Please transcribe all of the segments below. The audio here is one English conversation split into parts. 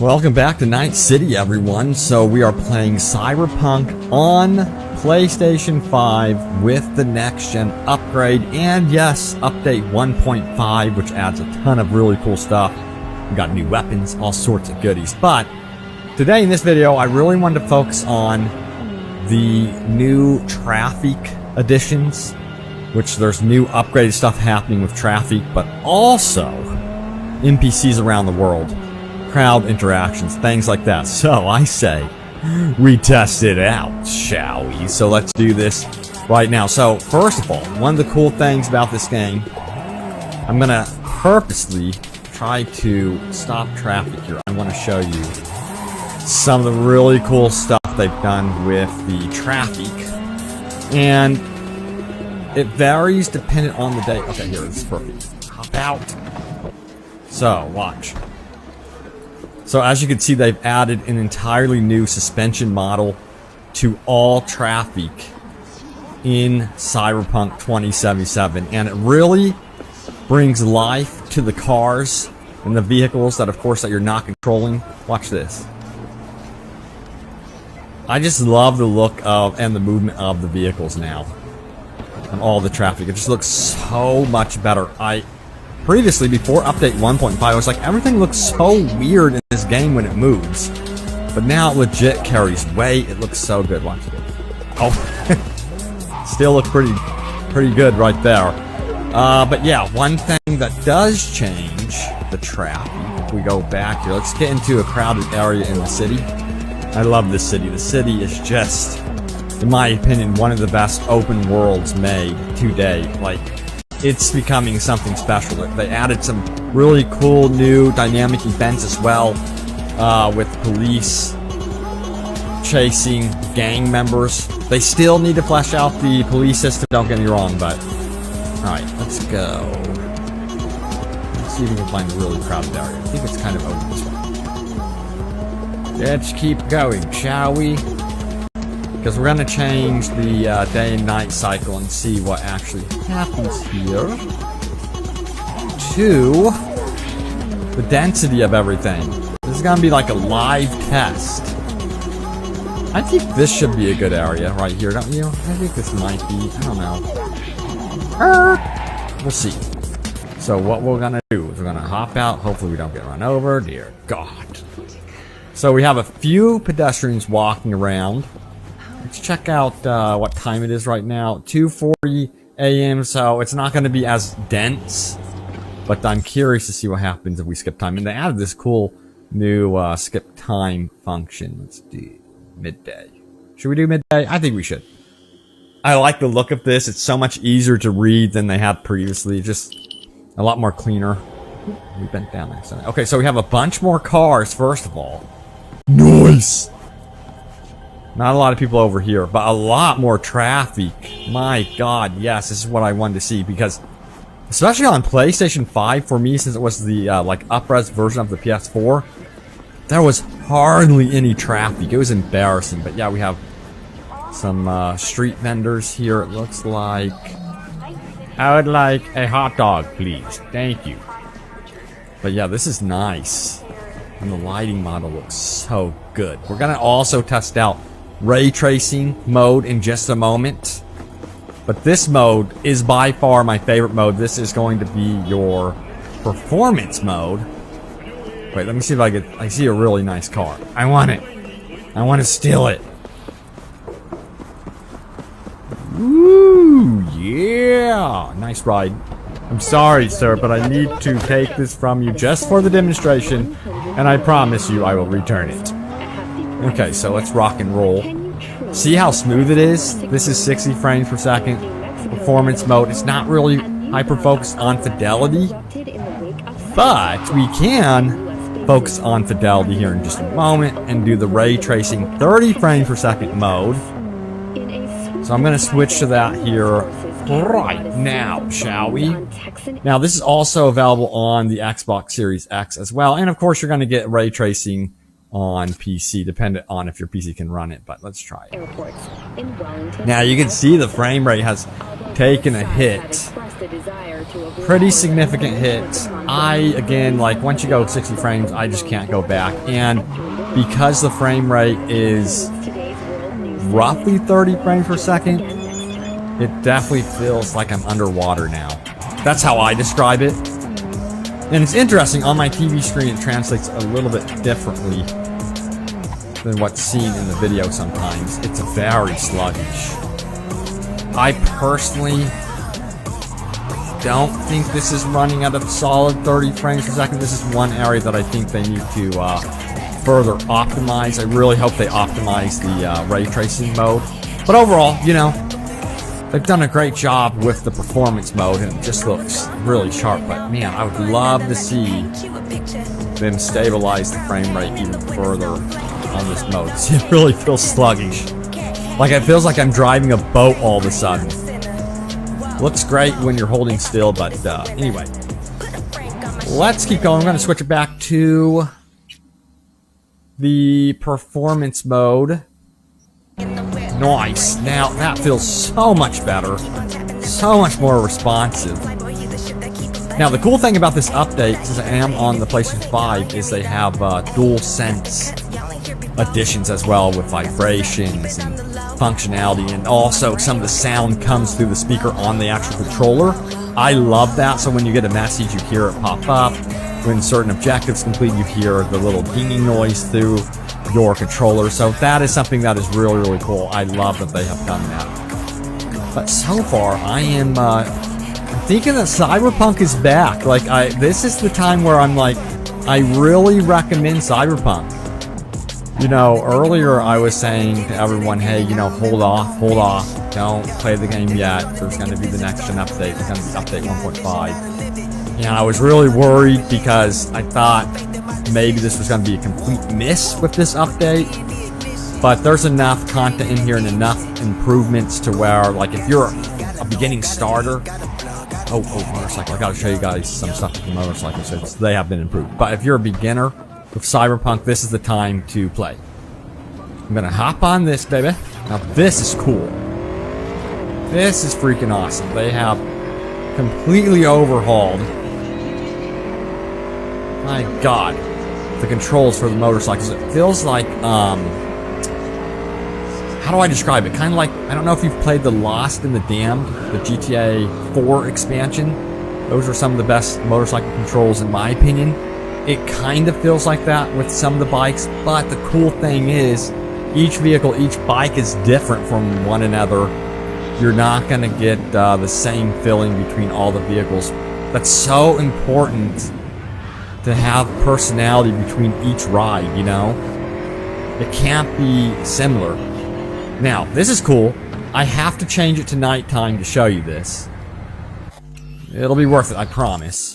Welcome back to Night City, everyone. So we are playing Cyberpunk on PlayStation 5 with the next-gen upgrade, and yes, update 1.5, which adds a ton of really cool stuff. We got new weapons, all sorts of goodies. But today in this video, I really wanted to focus on the new traffic additions, which there's new upgraded stuff happening with traffic, but also NPCs around the world. Crowd interactions, things like that. So I say we test it out, shall we? So let's do this right now. So first of all, one of the cool things about this game, I'm gonna purposely try to stop traffic here. I want to show you some of the really cool stuff they've done with the traffic, and it varies dependent on the day. Okay, here, this is perfect. Hop out. So watch. So as you can see, they've added an entirely new suspension model to all traffic in Cyberpunk 2077. And it really brings life to the cars and the vehicles that, of course, that you're not controlling. Watch this. I just love the look of and the movement of the vehicles now. And all the traffic. It just looks so much better. Previously, before update 1.5, I was like, everything looks so weird in this game when it moves. But now it legit carries weight. It looks so good. Watch this. Oh, still look pretty good right there. But yeah, one thing that does change the traffic, if we go back here, let's get into a crowded area in the city. I love this city. The city is just, in my opinion, one of the best open worlds made today. Like, it's becoming something special. They added some really cool new dynamic events as well, with police chasing gang members. They still need to flesh out the police system, don't get me wrong, but alright, let's go. Let's see if we can find a really crowded area. I think it's kind of over this way. Let's keep going, shall we? Because we're going to change the day and night cycle and see what actually happens here to the density of everything. This is going to be like a live test. I think this should be a good area right here, don't you? I think this might be. I don't know. We'll see. So what we're going to do is we're going to hop out. Hopefully we don't get run over. Dear God. So we have a few pedestrians walking around. Let's check out what time it is right now. 2:40 a.m. So it's not going to be as dense, but I'm curious to see what happens if we skip time. And they added this cool new skip time function. Let's do midday. Should we do midday? I think we should. I like the look of this. It's so much easier to read than they had previously. Just a lot more cleaner. We bent down there. Okay, so we have a bunch more cars, first of all. Nice! Not a lot of people over here, but a lot more traffic. My God, yes, this is what I wanted to see, because especially on PlayStation 5, for me, since it was the like up-res version of the PS4, there was hardly any traffic. It was embarrassing. But yeah, we have some street vendors here, it looks like. I would like a hot dog, please. Thank you. But yeah, this is nice. And the lighting model looks so good. We're gonna also test out ray tracing mode in just a moment, but this mode is by far my favorite mode. This is going to be your performance mode. Wait, let me see if I see a really nice car. I want it. I want to steal it. Ooh, yeah, nice ride. I'm sorry, sir, but I need to take this from you just for the demonstration, and I promise you I will return it. Okay, so let's rock and roll. See how smooth it is? This is 60 frames per second. Performance mode. It's not really hyper-focused on fidelity, but we can focus on fidelity here in just a moment and do the ray tracing 30 frames per second mode. So I'm going to switch to that here right now, shall we? Now, this is also available on the Xbox Series X as well, and of course you're going to get ray tracing on PC, dependent on if your PC can run it, but let's try it. Now you can see the frame rate has taken a hit pretty significant hits. Again, like once you go 60 frames, I just can't go back. And because the frame rate is roughly 30 frames per second, it definitely feels like I'm underwater now. That's how I describe it. And it's interesting, on my TV screen it translates a little bit differently than what's seen in the video sometimes. It's very sluggish. I personally don't think this is running at a solid 30 frames per second. This is one area that I think they need to further optimize. I really hope they optimize the ray tracing mode. But overall, you know, they've done a great job with the performance mode, and it just looks really sharp. But man, I would love to see them stabilize the frame rate even further on this mode. It really feels sluggish. Like it feels like I'm driving a boat all of a sudden. Looks great when you're holding still, but anyway. Let's keep going. I'm going to switch it back to the performance mode. Nice. Now, that feels so much better. So much more responsive. Now, the cool thing about this update, since I am on the PlayStation 5, is they have dual sense additions as well, with vibrations and functionality, and also some of the sound comes through the speaker on the actual controller. I love that. So when you get a message, you hear it pop up. When certain objectives complete, you hear the little dinging noise through your controller. So that is something that is really, really cool. I love that they have done that. But so far, I am thinking that Cyberpunk is back. Like, this is the time where I'm like, I really recommend Cyberpunk. You know, earlier I was saying to everyone, hey, you know, hold off, don't play the game yet. There's going to be the next gen update. There's going to be update 1.5. And I was really worried because I thought maybe this was going to be a complete miss with this update. But there's enough content in here and enough improvements to where, like, if you're a beginning starter, oh, motorcycle, I got to show you guys some stuff with the motorcycles. They have been improved. But if you're a beginner with Cyberpunk, this is the time to play. I'm gonna hop on this, baby. Now this is cool. This is freaking awesome. They have completely overhauled, my god, the controls for the motorcycles. It feels like, how do I describe it? Kind of like, I don't know if you've played the Lost and the Damned, the GTA 4 expansion. Those are some of the best motorcycle controls in my opinion. It kind of feels like that with some of the bikes, but the cool thing is, each vehicle, each bike is different from one another. You're not going to get the same feeling between all the vehicles. That's so important to have personality between each ride, you know? It can't be similar. Now, this is cool. I have to change it to nighttime to show you this. It'll be worth it, I promise.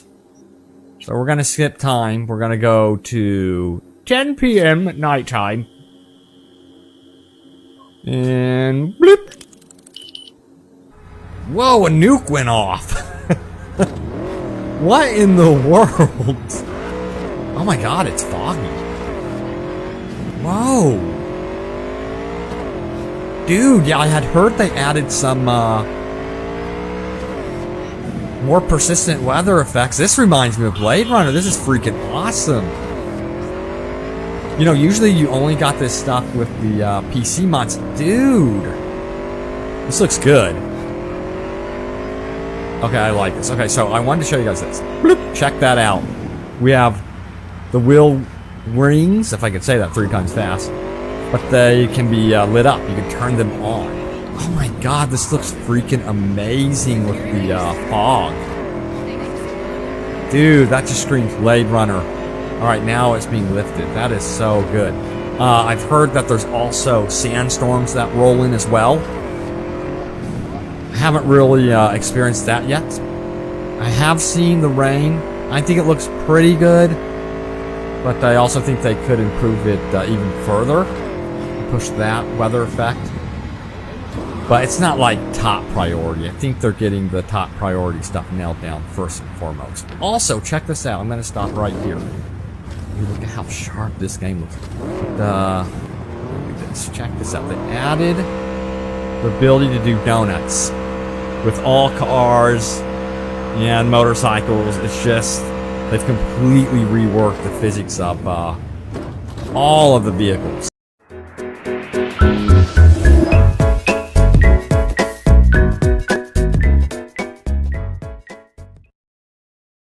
So we're going to skip time. We're going to go to 10 p.m. at nighttime. And bloop. Whoa, a nuke went off. What in the world? Oh my god, it's foggy. Whoa. Dude, yeah, I had heard they added some more persistent weather effects. This reminds me of Blade Runner. This is freaking awesome. You know, usually you only got this stuff with the PC mods. Dude, this looks good. Okay, I like this. Okay, so I wanted to show you guys this. Bloop, check that out. We have the wheel rings, if I could say that 3 times fast, but they can be lit up. You can turn them on. Oh my god, this looks freaking amazing with the fog. Dude, that just screams Blade Runner. Alright, now it's being lifted. That is so good. I've heard that there's also sandstorms that roll in as well. I haven't really experienced that yet. I have seen the rain. I think it looks pretty good, but I also think they could improve it even further. Push that weather effect. But it's not like top priority. I think they're getting the top priority stuff nailed down first and foremost. Also, check this out. I'm going to stop right here. Look at how sharp this game looks. Look at this. Check this out. They added the ability to do donuts with all cars Yeah, and motorcycles. It's just they've completely reworked the physics of all of the vehicles.